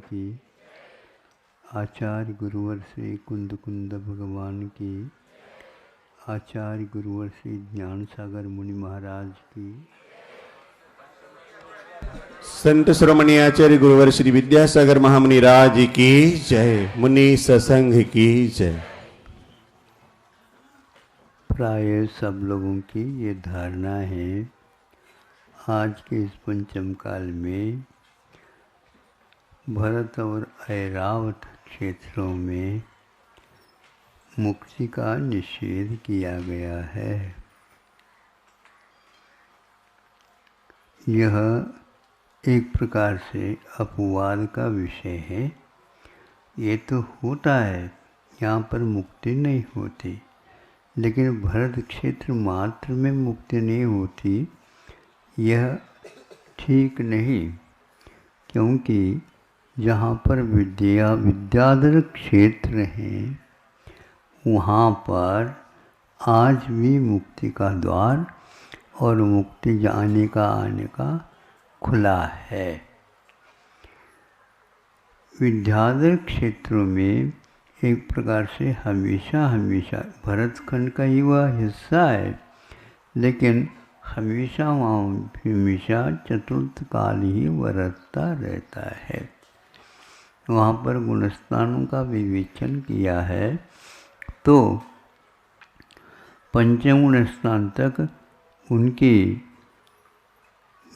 की, आचार्य गुरुवर श्री कुंद कुंद भगवान की, आचार्य गुरुवर श्री ज्ञान सागर मुनि महाराज की, संत शिरोमणि आचार्य गुरुवर श्री विद्यासागर महामुनि राज की जय। मुनि सत्संग की जय। प्राय सब लोगों की ये धारणा है आज के इस पंचम काल में भरत और ऐरावत क्षेत्रों में मुक्ति का निषेध किया गया है। यह एक प्रकार से अपवाद का विषय है। ये तो होता है, यहाँ पर मुक्ति नहीं होती, लेकिन भरत क्षेत्र मात्र में मुक्ति नहीं होती, यह ठीक नहीं। क्योंकि जहाँ पर विद्याधर क्षेत्र हैं वहाँ पर आज भी मुक्ति का द्वार और मुक्ति जाने का आने का खुला है। विद्याधर क्षेत्रों में एक प्रकार से हमेशा भरतखंड का ही वह हिस्सा है, लेकिन हमेशा चतुर्थ काल ही बरतता रहता है। वहाँ पर गुणस्थानों का विवेचन किया है तो पंचम गुण स्थान तक उनकी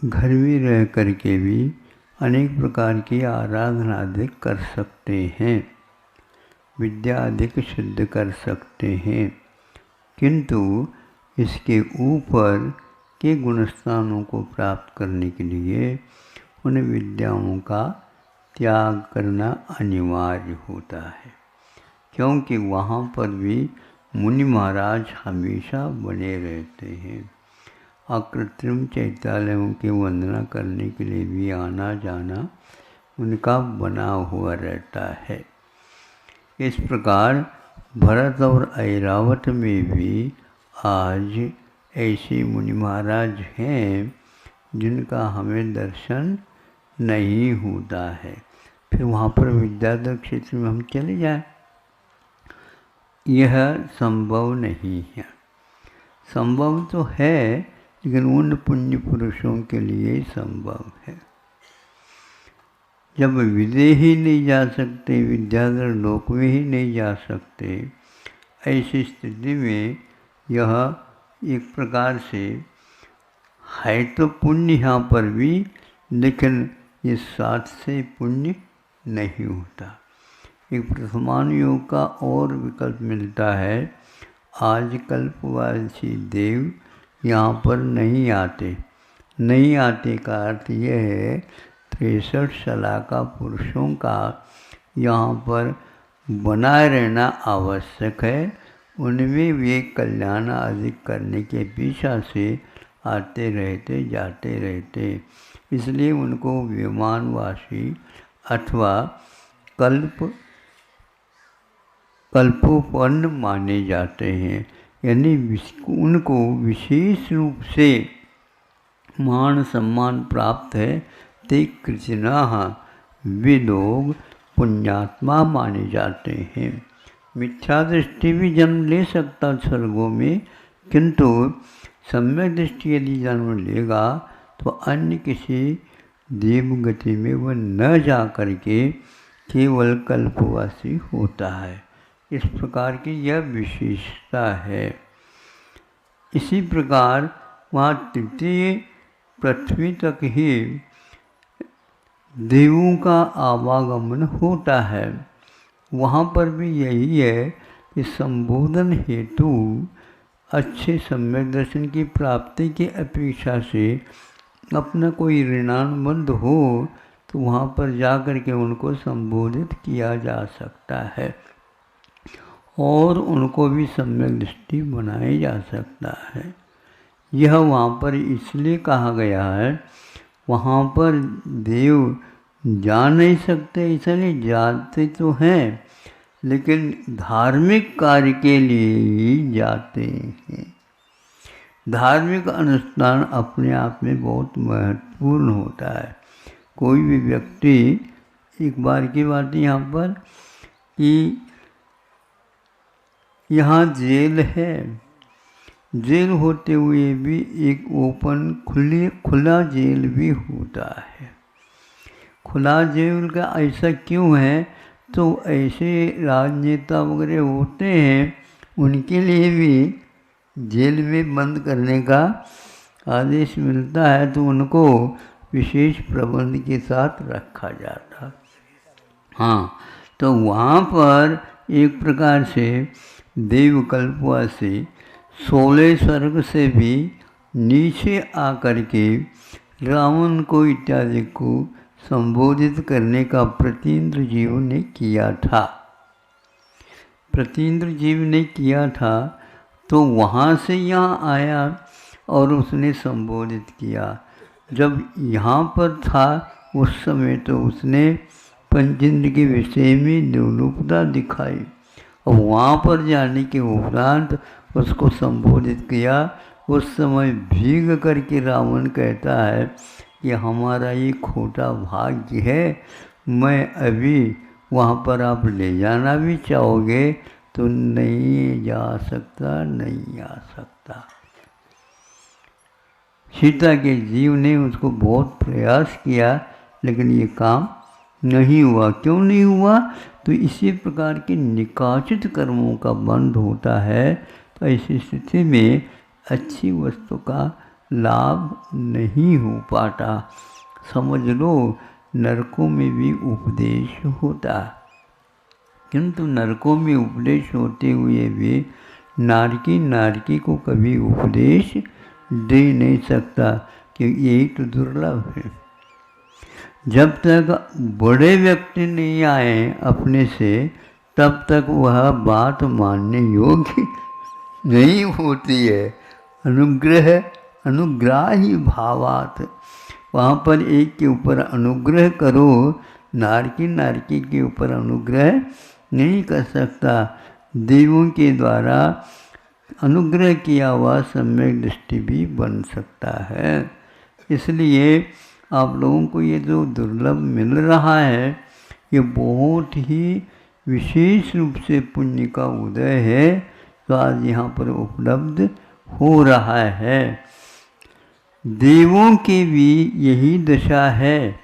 घर में रह करके भी अनेक प्रकार की आराधना अधिक कर सकते हैं, विद्या अधिक सिद्ध कर सकते हैं, किंतु इसके ऊपर के गुणस्थानों को प्राप्त करने के लिए उन विद्याओं का त्याग करना अनिवार्य होता है। क्योंकि वहाँ पर भी मुनि महाराज हमेशा बने रहते हैं। अकृत्रिम चैत्यालयों की वंदना करने के लिए भी आना जाना उनका बना हुआ रहता है। इस प्रकार भरत और ऐरावत में भी आज ऐसे मुनि महाराज हैं जिनका हमें दर्शन नहीं होता है। फिर वहाँ पर विद्याधर क्षेत्र में हम चले जाएं, यह संभव नहीं है। संभव तो है, लेकिन उन पुण्य पुरुषों के लिए संभव है। जब विदेह ही नहीं जा सकते, विद्याधर लोक में ही नहीं जा सकते, ऐसी स्थिति में यह एक प्रकार से है तो पुण्य यहाँ पर भी, लेकिन ये साथ से पुण्य नहीं होता। एक प्रथमानुयोग का और विकल्प मिलता है। आज कल्पवासी देव यहाँ पर नहीं आते का अर्थ यह है 63 शलाका पुरुषों का यहाँ पर बनाए रहना आवश्यक है। उनमें वे कल्याण अधिक करने के पीछा से आते रहते जाते रहते, इसलिए उनको विमानवासी अथवा कल्पोपन्न माने जाते हैं। यानी उनको विशेष रूप से मान सम्मान प्राप्त है। ते कृष्णाः, वे लोग पुण्यात्मा माने जाते हैं। मिथ्या दृष्टि भी जन्म ले सकता स्वर्गों में, किंतु सम्यक दृष्टि यदि जन्म लेगा तो अन्य किसी देवगति में वह न जा करके केवल कल्पवासी होता है। इस प्रकार की यह विशेषता है। इसी प्रकार वहाँ तृतीय पृथ्वी तक ही देवों का आवागमन होता है। वहाँ पर भी यही है कि संबोधन हेतु अच्छे सम्यक दर्शन की प्राप्ति की अपेक्षा से अपना कोई ऋणानुबंध हो तो वहाँ पर जा कर के उनको संबोधित किया जा सकता है और उनको भी सम्यक दृष्टि बनाई जा सकता है। यह वहाँ पर इसलिए कहा गया है, वहाँ पर देव जा नहीं सकते, इसलिए जाते तो हैं, लेकिन धार्मिक कार्य के लिए ही जाते हैं। धार्मिक अनुष्ठान अपने आप में बहुत महत्वपूर्ण होता है। कोई भी व्यक्ति एक बार की बात है यहाँ पर कि यहाँ जेल है, जेल होते हुए भी एक ओपन खुला जेल भी होता है। खुला जेल का ऐसा क्यों है? तो ऐसे राजनेता वगैरह होते हैं, उनके लिए भी जेल में बंद करने का आदेश मिलता है, तो उनको विशेष प्रबंध के साथ रखा जाता। हाँ, तो वहाँ पर एक प्रकार से देवकल्पवासी 16 स्वर्ग से भी नीचे आकर के रावण को इत्यादि को संबोधित करने का प्रतीन्द्र जीव ने किया था। प्रतीन्द्र जीव ने किया था, तो वहाँ से यहाँ आया और उसने संबोधित किया। जब यहाँ पर था उस समय तो उसने पंचेंद्र के विषय में निर्लोपता दिखाई, और वहाँ पर जाने के उपरांत उसको संबोधित किया। उस समय भीग करके रावण कहता है कि हमारा ये खोटा भाग्य है, मैं अभी वहाँ पर आप ले जाना भी चाहोगे तो नहीं जा सकता, नहीं आ सकता। सीता के जीव ने उसको बहुत प्रयास किया, लेकिन ये काम नहीं हुआ। क्यों नहीं हुआ? तो इसी प्रकार के निकाचित कर्मों का बंध होता है, तो ऐसी स्थिति में अच्छी वस्तु का लाभ नहीं हो पाता। समझ लो, नरकों में भी उपदेश होता, किंतु नरकों में उपदेश होते हुए भी नारकी को कभी उपदेश दे नहीं सकता, क्योंकि यही तो दुर्लभ है। जब तक बड़े व्यक्ति नहीं आए अपने से, तब तक वह बात मानने योग्य नहीं होती है। अनुग्राही भावात, वहाँ पर एक के ऊपर अनुग्रह करो, नारकी के ऊपर अनुग्रह नहीं कर सकता। देवों के द्वारा अनुग्रह किया हुआ सम्यक दृष्टि भी बन सकता है। इसलिए आप लोगों को ये जो दुर्लभ मिल रहा है, ये बहुत ही विशेष रूप से पुण्य का उदय है, तो आज यहाँ पर उपलब्ध हो रहा है। देवों की भी यही दशा है,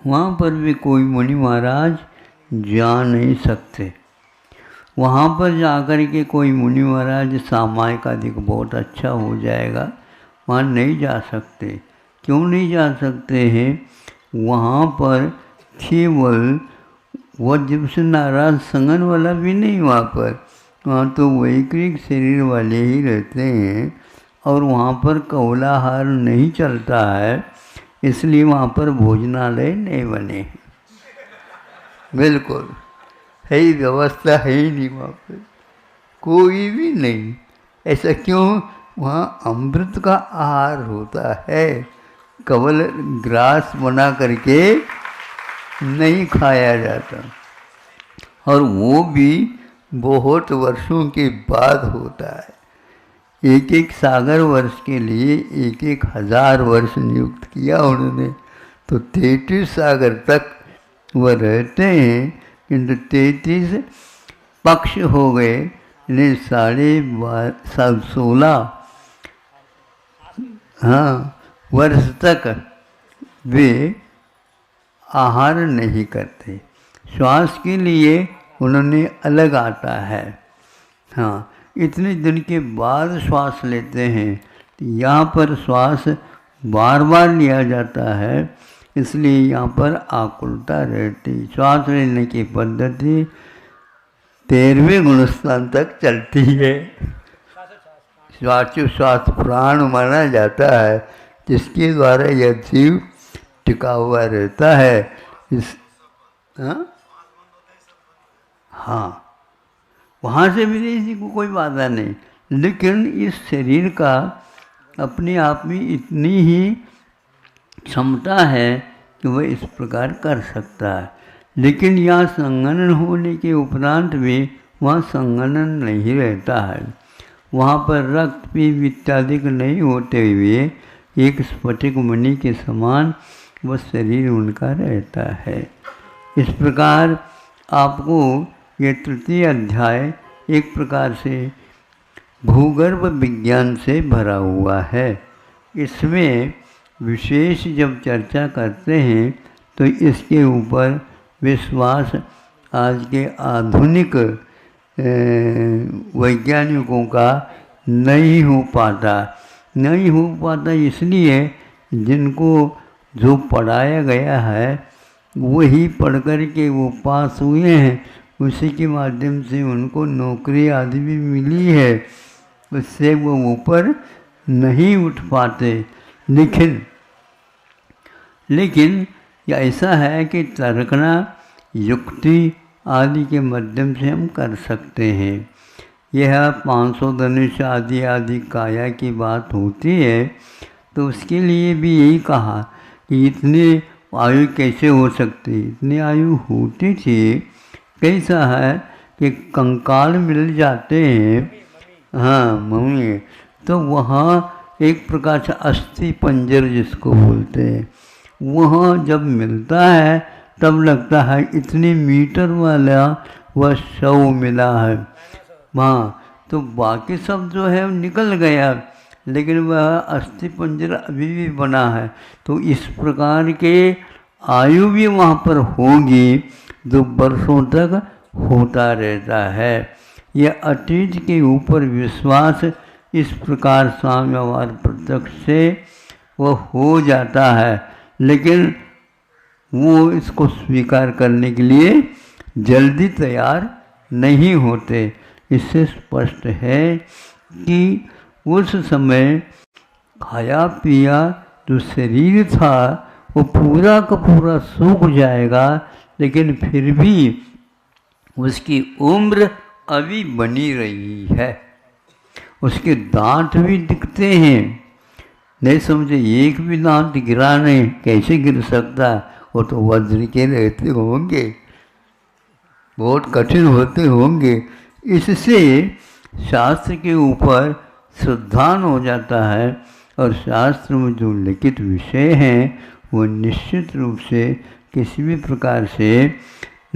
वहाँ पर भी कोई मुनि महाराज जा नहीं सकते। वहाँ पर जाकर के कोई मुनि महाराज सामायिक अधिक बहुत अच्छा हो जाएगा, वहाँ नहीं जा सकते। क्यों नहीं जा सकते हैं? वहाँ पर केवल वह से नाराज संगन वाला भी नहीं, वहाँ तो वैकृतिक शरीर वाले ही रहते हैं, और वहाँ पर कौलाहार नहीं चलता है, इसलिए वहाँ पर भोजनालय नहीं बने। बिल्कुल है ही, व्यवस्था है ही नहीं वहाँ पर, कोई भी नहीं। ऐसा क्यों? वहाँ अमृत का आहार होता है, केवल ग्रास बना करके नहीं खाया जाता, और वो भी बहुत वर्षों के बाद होता है। एक एक सागर वर्ष के लिए 1,000 वर्ष नियुक्त किया उन्होंने, तो 33 सागर तक वह रहते हैं, किंतु 33 पक्ष हो गए, इन्हें 16.5 वर्ष तक वे आहार नहीं करते। श्वास के लिए उन्होंने अलग आता है। हाँ, इतने दिन के बाद श्वास लेते हैं, तो यहाँ पर श्वास बार बार लिया जाता है, इसलिए यहाँ पर आकुलता रहती। श्वास लेने की पद्धति 13वें गुणस्थान तक चलती है। श्वास प्राण माना जाता है, जिसके द्वारा यह जीव टिका हुआ रहता है। हाँ, वहाँ से भी किसी को कोई बाधा नहीं, लेकिन इस शरीर का अपने आप में इतनी ही क्षमता है कि वह इस प्रकार कर सकता है। लेकिन यहाँ संगणन होने के उपरांत भी वहाँ संगणन नहीं रहता है। वहाँ पर रक्त पीप इत्यादि नहीं होते हुए एक स्फटिक मणि के समान वह शरीर उनका रहता है। इस प्रकार आपको ये तृतीय अध्याय एक प्रकार से भूगर्भ विज्ञान से भरा हुआ है। इसमें विशेष जब चर्चा करते हैं तो इसके ऊपर विश्वास आज के आधुनिक वैज्ञानिकों का नहीं हो पाता इसलिए जिनको जो पढ़ाया गया है वही पढ़ कर के वो पास हुए हैं, उसी के माध्यम से उनको नौकरी आदि भी मिली है, उससे वो ऊपर नहीं उठ पाते। लेकिन ऐसा है कि तर्कना युक्ति आदि के माध्यम से हम कर सकते हैं। यह 500 धनुष आदि आदि काया की बात होती है तो उसके लिए भी यही कहा कि इतने आयु कैसे हो सकती, इतनी आयु होती थी। कैसा है कि कंकाल मिल जाते हैं, हाँ मम्मी, तो वहाँ एक प्रकार से अस्थि पंजर जिसको बोलते हैं, वहाँ जब मिलता है तब लगता है इतने मीटर वाला वह शव मिला है वहाँ, तो बाकी सब जो है निकल गया, लेकिन वह अस्थि पंजर अभी भी बना है। तो इस प्रकार के आयु भी वहाँ पर होगी जो वर्षों तक होता रहता है। यह अतीत के ऊपर विश्वास इस प्रकार साम्यवाद प्रत्यक्ष से वह हो जाता है, लेकिन वो इसको स्वीकार करने के लिए जल्दी तैयार नहीं होते। इससे स्पष्ट है कि उस समय खाया पिया जो शरीर था वो पूरा का पूरा सूख जाएगा, लेकिन फिर भी उसकी उम्र अभी बनी रही है, उसके दांत भी दिखते हैं। नहीं समझे, एक भी दांत गिरा नहीं, कैसे गिर सकता, वो तो वज्र के रहते होंगे, बहुत कठिन होते होंगे। इससे शास्त्र के ऊपर श्रद्धान हो जाता है और शास्त्र में जो लिखित विषय हैं वो निश्चित रूप से किसी भी प्रकार से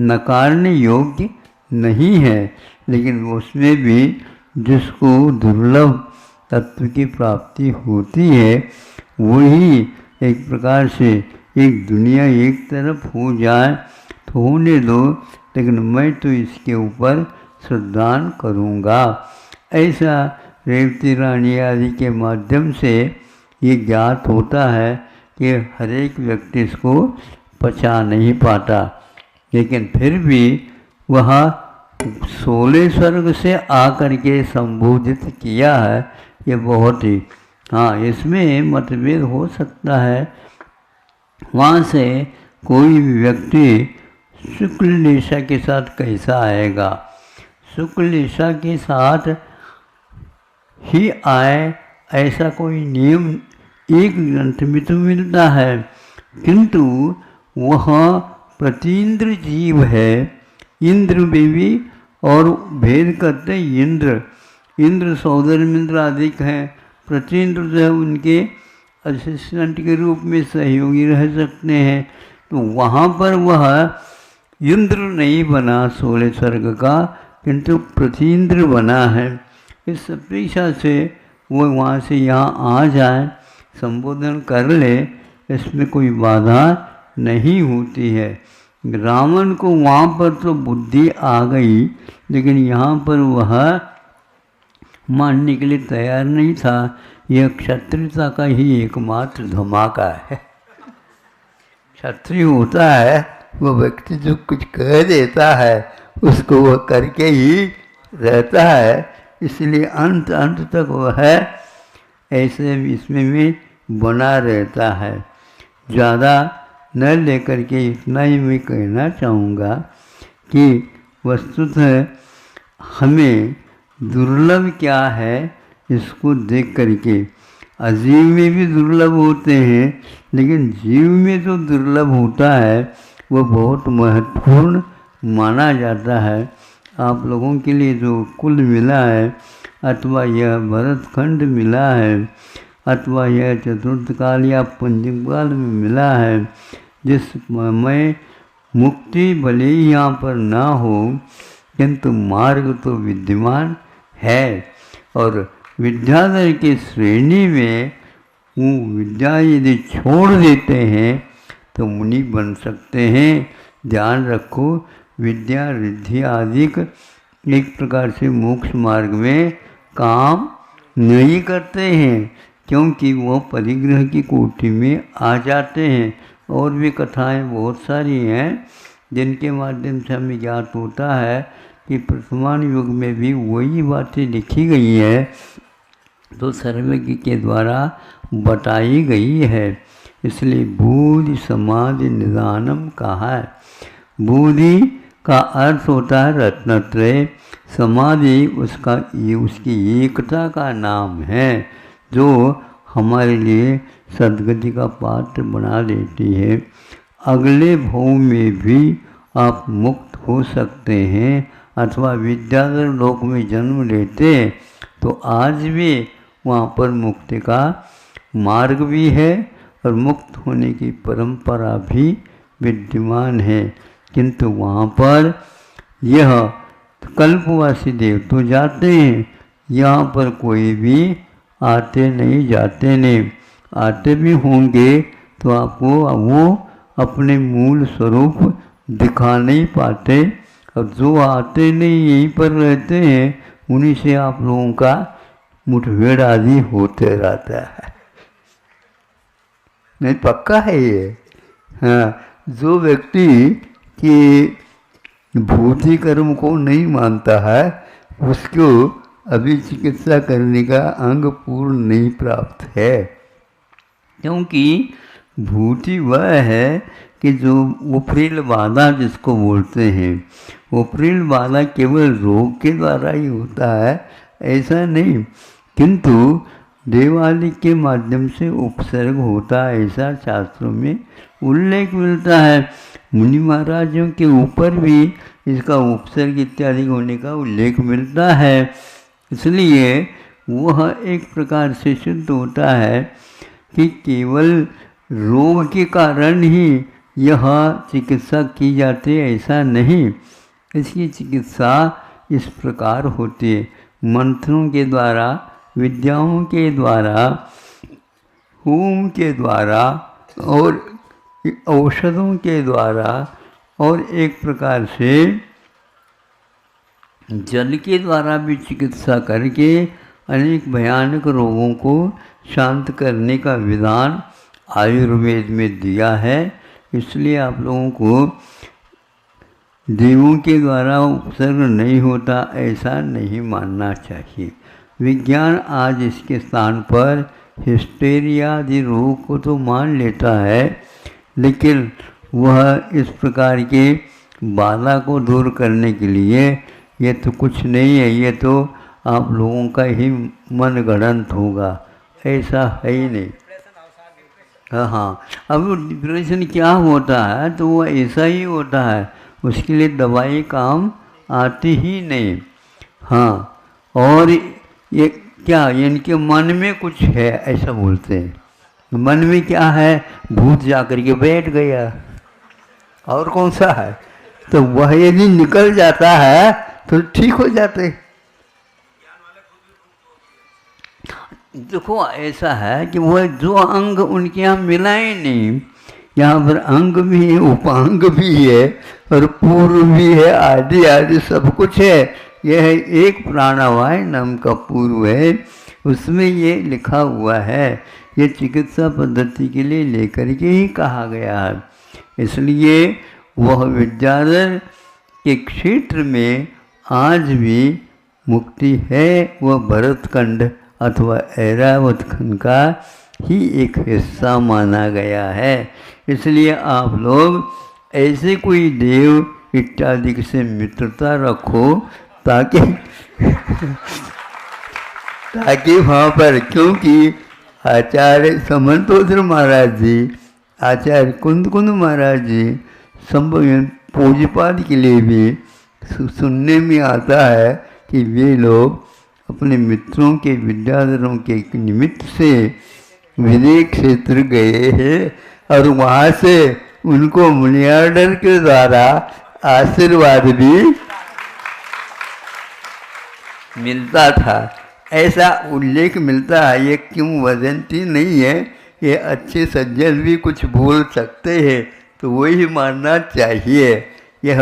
नकारने योग्य नहीं है, लेकिन उसमें भी जिसको दुर्लभ तत्व की प्राप्ति होती है वही एक प्रकार से एक दुनिया एक तरफ हो जाए तो होने दो, लेकिन मैं तो इसके ऊपर श्रद्धान करूँगा। ऐसा रेवती रानी आदि के माध्यम से ये ज्ञात होता है कि हर एक व्यक्ति इसको पचा नहीं पाता, लेकिन फिर भी वह 16 स्वर्ग से आकर के संबोधित किया है। ये बहुत ही, हाँ, इसमें मतभेद हो सकता है। वहाँ से कोई भी व्यक्ति शुक्ल निशा के साथ कैसा आएगा, शुक्ल निशा के साथ ही आए ऐसा कोई नियम एक ग्रंथ में तो मिलता है, किंतु वह प्रतीन्द्र जीव है, इंद्र में भी, और भेद करते इंद्र सौदर्मिंद्र आदि हैं। प्रतीन्द्र जो है उनके असिस्टेंट के रूप में सहयोगी रह सकते हैं, तो वहाँ पर वह इंद्र नहीं बना 16 स्वर्ग का, किंतु प्रतीन्द्र बना है। इस अपेक्षा से वो वहाँ से यहाँ आ जाए, संबोधन कर ले, इसमें कोई बाधा नहीं होती है। रावण को वहाँ पर तो बुद्धि आ गई, लेकिन यहाँ पर वह मानने के लिए तैयार नहीं था। यह क्षत्रियता का ही एकमात्र धमाका है। क्षत्रिय होता है वो व्यक्ति जो कुछ कह देता है उसको वह करके ही रहता है, इसलिए अंत तक वह ऐसे इसमें भी बना रहता है। ज़्यादा न लेकर के इतना ही मैं कहना चाहूँगा कि वस्तुतः हमें दुर्लभ क्या है इसको देख करके, अजीव में भी दुर्लभ होते हैं, लेकिन जीव में जो दुर्लभ होता है वो बहुत महत्वपूर्ण माना जाता है। आप लोगों के लिए जो कुल मिला है, अथवा यह भरतखंड मिला है, अथवा यह चतुर्थ काल या पंचम काल में मिला है, जिस मैं मुक्ति भले ही यहाँ पर ना हो, किंतु मार्ग तो विद्यमान है। और विद्याधर की श्रेणी में वो विद्या यदि छोड़ देते हैं तो मुनि बन सकते हैं। ध्यान रखो, विद्या रिद्धि आदि एक प्रकार से मोक्ष मार्ग में काम नहीं करते हैं, क्योंकि वो परिग्रह की कोटि में आ जाते हैं। और भी कथाएं बहुत सारी हैं जिनके माध्यम से हमें ज्ञात होता है कि वर्तमान युग में भी वही बातें लिखी गई है तो सर्वज्ञ के द्वारा बताई गई है। इसलिए बुद्धि समाधि निदानम कहा है। बुद्धि का अर्थ होता है रत्नत्रय, समाधि उसकी एकता का नाम है जो हमारे लिए सद्गति का पात्र बना देती है। अगले भव में भी आप मुक्त हो सकते हैं, अथवा विद्याधर लोक में जन्म लेते तो आज भी वहाँ पर मुक्ति का मार्ग भी है और मुक्त होने की परंपरा भी विद्यमान है। किंतु वहाँ पर यह कल्पवासी देव तो जाते हैं, यहाँ पर कोई भी आते नहीं जाते नहीं। आते भी होंगे तो आपको वो अपने मूल स्वरूप दिखा नहीं पाते, और जो आते नहीं यहीं पर रहते हैं उन्हीं से आप लोगों का मुठभेड़ आदि होते रहता है। नहीं, पक्का है ये। हाँ, जो व्यक्ति कि भूति कर्म को नहीं मानता है उसको अभी चिकित्सा करने का अंग पूर्ण नहीं प्राप्त है, क्योंकि भूति वह है कि जो उपरील बाधा जिसको बोलते हैं, उपरील बाधा केवल रोग के द्वारा ही होता है ऐसा नहीं, किंतु देवालय के माध्यम से उपसर्ग होता है ऐसा शास्त्रों में उल्लेख मिलता है। मुनि महाराजों के ऊपर भी इसका उपसर्ग इत्यादि होने का उल्लेख मिलता है। इसलिए वह एक प्रकार से सिद्ध होता है कि केवल रोग के कारण ही यह चिकित्सा की जाती है ऐसा नहीं। इसकी चिकित्सा इस प्रकार होती है, मंत्रों के द्वारा, विद्याओं के द्वारा, होम के द्वारा और औषधों के द्वारा, और एक प्रकार से जल के द्वारा भी चिकित्सा करके अनेक भयानक रोगों को शांत करने का विधान आयुर्वेद में दिया है। इसलिए आप लोगों को देवों के द्वारा उपसर्ग नहीं होता ऐसा नहीं मानना चाहिए। विज्ञान आज इसके स्थान पर हिस्टेरिया आदि रोग को तो मान लेता है, लेकिन वह इस प्रकार के बाधा को दूर करने के लिए ये तो कुछ नहीं है, ये तो आप लोगों का ही मन गढ़ंत होगा, ऐसा है ही नहीं। हाँ, अब डिप्रेशन क्या होता है तो वो ऐसा ही होता है, उसके लिए दवाई काम आती ही नहीं। हाँ, और ये क्या इनके मन में कुछ है ऐसा बोलते हैं, मन में क्या है, भूत जा कर के बैठ गया, और कौन सा है, तो वह यदि निकल जाता है तो ठीक हो जाते। देखो ऐसा है कि वह जो अंग उनके यहाँ मिला ही नहीं, यहाँ पर अंग भी है, उपांग भी है और पूर्व भी है, आदि आदि सब कुछ है। यह एक प्राणवायु नाम का पूर्व है, उसमें ये लिखा हुआ है, ये चिकित्सा पद्धति के लिए लेकर के ही कहा गया है। इसलिए वह विद्याधर के क्षेत्र में आज भी मुक्ति है, वह भरतखंड अथवा ऐरावत खंड का ही एक हिस्सा माना गया है। इसलिए आप लोग ऐसे कोई देव इत्यादि से मित्रता रखो ताकि वहाँ पर, क्योंकि आचार्य समंतोद्र महाराज जी, आचार्य कुंद महाराज जी संभव पूज्यपाद के लिए भी सुनने में आता है कि वे लोग अपने मित्रों के, विद्याधरों के निमित्त से विदेश क्षेत्र गए हैं और वहाँ से उनको मनी ऑर्डर के द्वारा आशीर्वाद भी मिलता था, ऐसा उल्लेख मिलता है। ये क्यों वदंती नहीं है, ये अच्छे सज्जन भी कुछ बोल सकते हैं तो वही मानना चाहिए। यह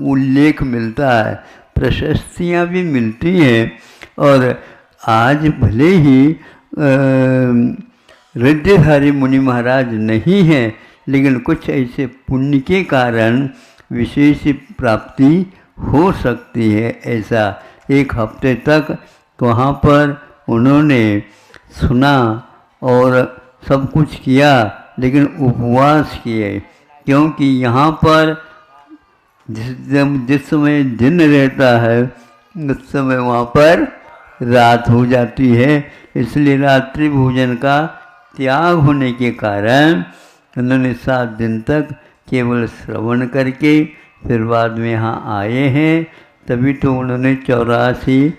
उल्लेख मिलता है, प्रशस्तियाँ भी मिलती हैं। और आज भले ही हृदयधारी मुनि महाराज नहीं हैं, लेकिन कुछ ऐसे पुण्य के कारण विशेष प्राप्ति हो सकती है। ऐसा एक हफ्ते तक वहाँ पर उन्होंने सुना और सब कुछ किया, लेकिन उपवास किए, क्योंकि यहाँ पर जिस समय दिन रहता है उस समय वहाँ पर रात हो जाती है। इसलिए रात्रि भोजन का त्याग होने के कारण उन्होंने 7 दिन तक केवल श्रवण करके फिर बाद में यहाँ आए हैं। तभी तो उन्होंने 84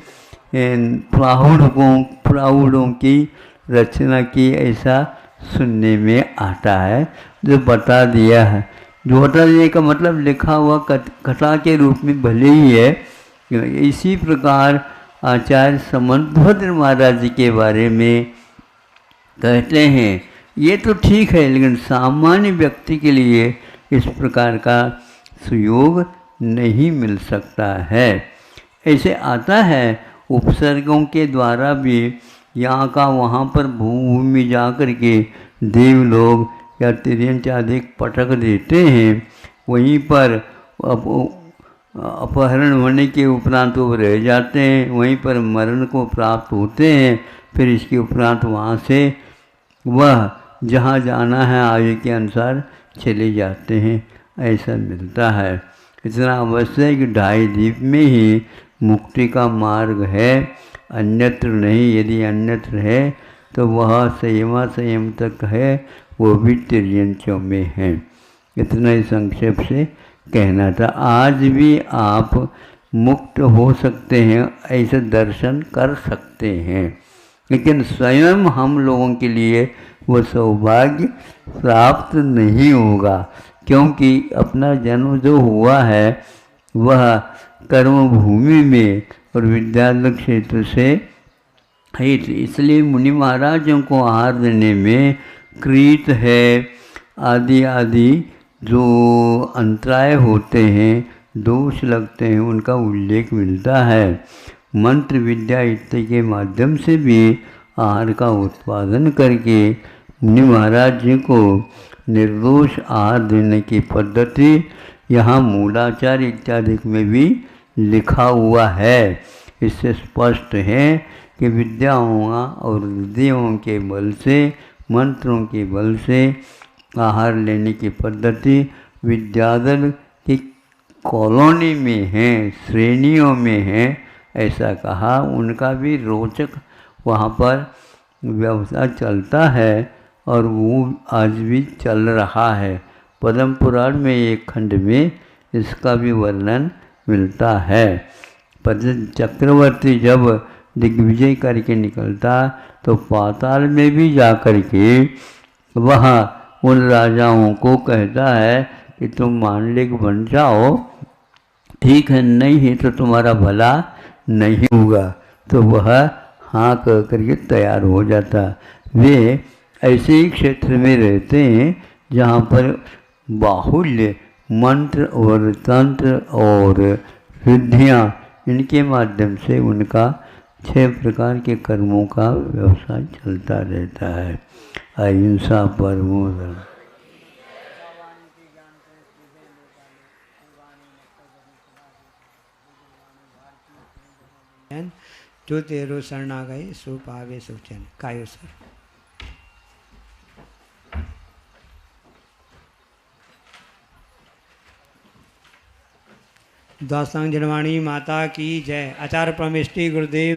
प्राहुड़ों की रचना की, ऐसा सुनने में आता है, जो बता दिया है। जो बता देने का मतलब लिखा हुआ कथा के रूप में भले ही है। इसी प्रकार आचार्य समंतभद्र महाराज जी के बारे में कहते हैं, ये तो ठीक है, लेकिन सामान्य व्यक्ति के लिए इस प्रकार का सुयोग नहीं मिल सकता है। ऐसे आता है उपसर्गों के द्वारा भी, यहाँ का वहाँ पर भूमि जा कर के देव लोग या तिर्यंच आदि पटक देते हैं। वहीं पर अपहरण होने के उपरांत वो रह जाते हैं, वहीं पर मरण को प्राप्त होते हैं। फिर इसके उपरांत वहाँ से वह जहाँ जाना है आयु के अनुसार चले जाते हैं, ऐसा मिलता है। इतना अवश्य है कि 2.5 द्वीप में ही मुक्ति का मार्ग है, अन्यत्र नहीं। यदि अन्यत्र है तो वह संयम तक है, वो भी तिर्यंचों में है। इतना ही संक्षेप से कहना था। आज भी आप मुक्त हो सकते हैं, ऐसे दर्शन कर सकते हैं, लेकिन स्वयं हम लोगों के लिए वो सौभाग्य प्राप्त नहीं होगा, क्योंकि अपना जन्म जो हुआ है वह कर्म भूमि में और विद्यालय क्षेत्र से है। इसलिए मुनि महाराजों को आहार देने में कृत है आदि आदि जो अंतराय होते हैं, दोष लगते हैं, उनका उल्लेख मिलता है। मंत्र विद्या इत्यादि के माध्यम से भी आहार का उत्पादन करके मुनि महाराज जी को निर्दोष आहार देने की पद्धति यहाँ मूलाचार इत्यादि में भी लिखा हुआ है। इससे स्पष्ट है कि विद्याओं और हृदयों के बल से, मंत्रों के बल से आहार लेने की पद्धति विद्याधर की कॉलोनी में है, श्रेणियों में है, ऐसा कहा। उनका भी रोचक वहाँ पर व्यवसाय चलता है और वो आज भी चल रहा है। पद्म पुराण में एक खंड में इसका भी वर्णन मिलता है। चक्रवर्ती जब दिग्विजय करके निकलता तो पाताल में भी जा कर के वह उन राजाओं को कहता है कि तुम मांडलिक बन जाओ, ठीक है, नहीं है तो तुम्हारा भला नहीं होगा। तो वह हाँ कह करके तैयार हो जाता। वे ऐसे ही क्षेत्र में रहते हैं जहाँ पर बाहुल्य मंत्र और तंत्र और रिद्धियाँ, इनके माध्यम से उनका 6 प्रकार के कर्मों का व्यवसाय चलता रहता है। अहिंसा परमो धर्म। जो तेरो शरणा गए सो पावे सुचन। कायो सर। दासांग जनवाणी माता की जय। आचार्य परमेष्टि गुरुदेव